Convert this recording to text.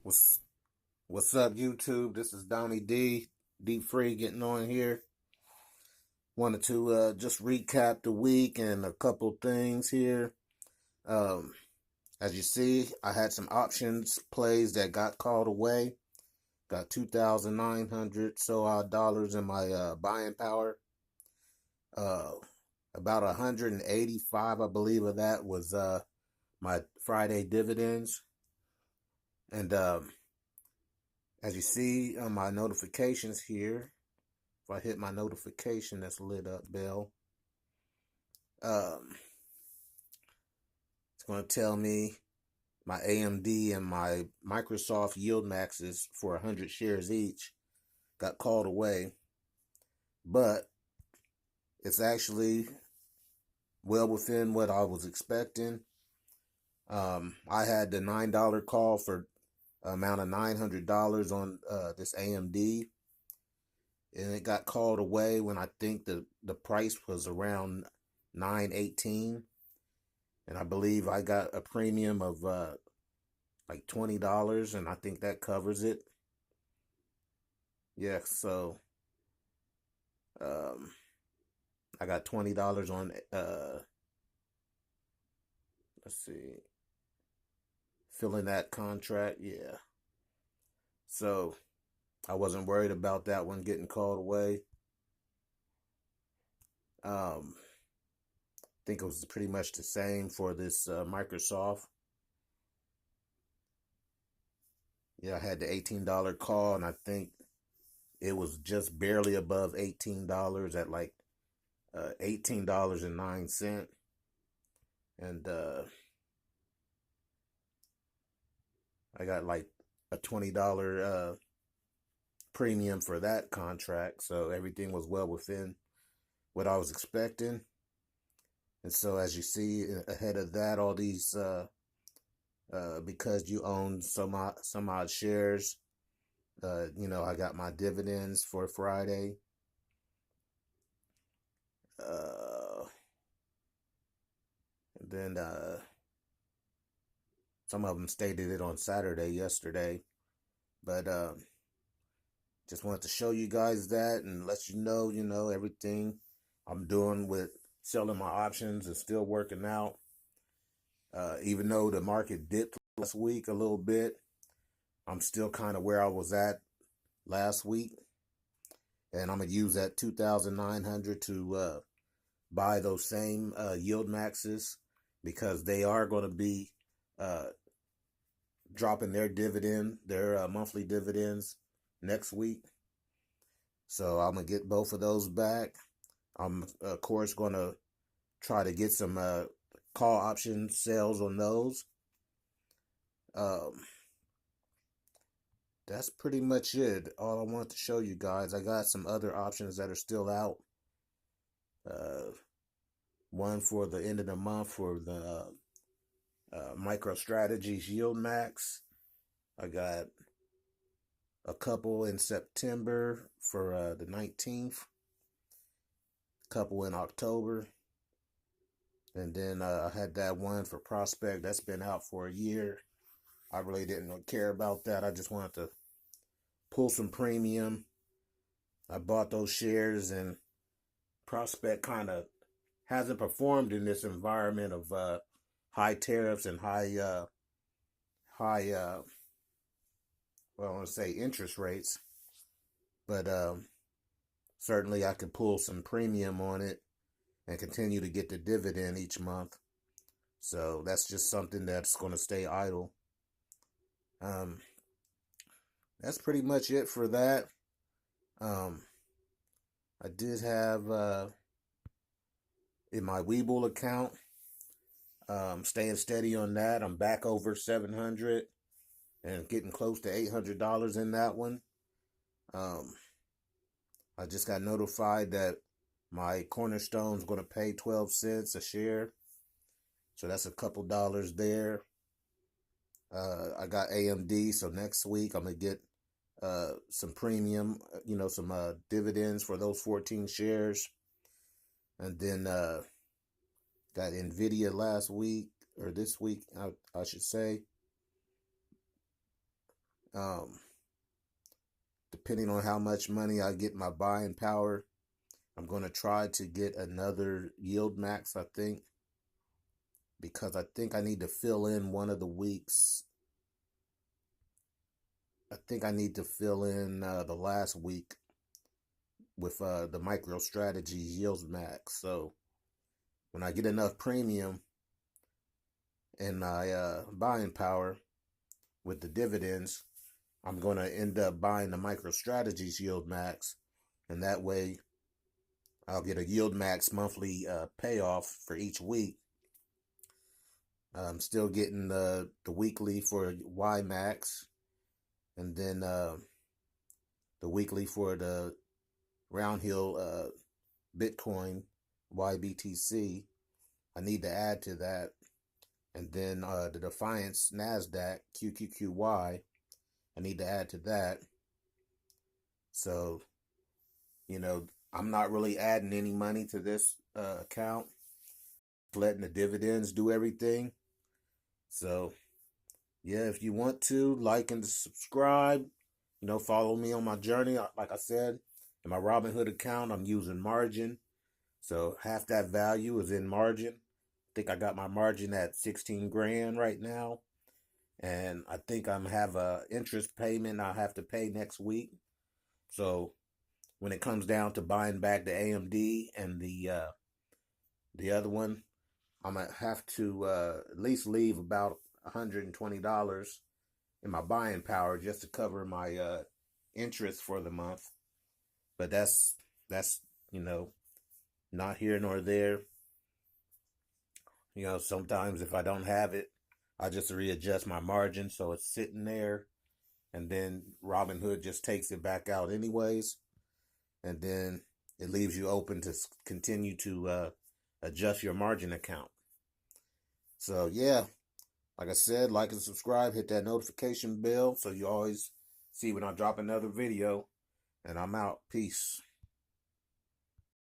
What's what's up, YouTube? This is Donnie D, Deep Free, getting on here. Wanted to just recap the week and a couple things here. Um, as you see, I had some options plays that got called away. Got 2,900 so odd dollars in my buying power. Uh, about 185, I believe, of that was my Friday dividends. And as you see on my notifications here, if I hit my notification that's lit up bell, um, it's going to tell me my AMD and my Microsoft yield maxes for 100 shares each got called away, but it's actually well within what I was expecting. I had the $9 call for amount of $900 on this AMD, and it got called away when I think the price was around 918, and I believe I got a premium of like $20, and I think that covers it. Yeah, so um I got $20 on let's see, filling that contract. Yeah, so I wasn't worried about that one getting called away. I think it was pretty much the same for this Microsoft. Yeah, I had the $18 call, and I think it was just barely above $18 at like $18.09. And I got like a $20 premium for that contract. So everything was well within what I was expecting. And so as you see ahead of that, all these, because you own some odd shares, I got my dividends for Friday. And then some of them stated it on Saturday yesterday. But just wanted to show you guys that and let you know, everything I'm doing with selling my options is still working out. Even though the market dipped last week a little bit, I'm still kind of where I was at last week. And I'm going to use that 2,900 to buy those same yield maxes, because they are going to be dropping their monthly dividends next week. So I'm going to get both of those back. I'm, of course, going to try to get some call option sales on those. That's pretty much it. All I wanted to show you guys. I got some other options that are still out. One for the end of the month for the MicroStrategies Yield Max. I got a couple in September for the 19th. A couple in October. And then I had that one for Prospect that's been out for a year. I really didn't care about that. I just wanted to pull some premium. I bought those shares, and Prospect kind of hasn't performed in this environment of high tariffs and high well, I want to say interest rates. But certainly I could pull some premium on it and continue to get the dividend each month. So that's just something that's going to stay idle. That's pretty much it for that. I did have in my Webull account, staying steady on that. I'm back over 700 and getting close to $800 in that one. I just got notified that my Cornerstone's going to pay 12 cents a share. So that's a couple dollars there. I got AMD, so next week I'm going to get some premium, some dividends for those 14 shares. And then got NVIDIA last week, or this week, I should say. Depending on how much money I get my buying power, I'm going to try to get another yield max, I think, because I think I need to fill in one of the weeks. I think I need to fill in the last week with the MicroStrategy yield max. So when I get enough premium and my buying power with the dividends, I'm going to end up buying the MicroStrategies yield max, and that way I'll get a yield max monthly payoff for each week. I'm still getting the weekly for YMAX, and then the weekly for the Roundhill Bitcoin YBTC. I need to add to that, and then the Defiance Nasdaq QQQY. I need to add to that. So, I'm not really adding any money to this account, letting the dividends do everything. So, yeah, if you want to, like and subscribe, follow me on my journey. Like I said, in my Robinhood account, I'm using margin. So half that value is in margin. I think I got my margin at 16 grand right now. And I think I'm have a interest payment I have to pay next week. So when it comes down to buying back the AMD and the other one, I'm gonna have to at least leave about $120 in my buying power just to cover my interest for the month. But that's not here nor there. Sometimes if I don't have it, I just readjust my margin so it's sitting there, and then Robinhood just takes it back out anyways, and then it leaves you open to continue to adjust your margin account. So yeah, like I said, like and subscribe, hit that notification bell so you always see when I drop another video, and I'm out. Peace.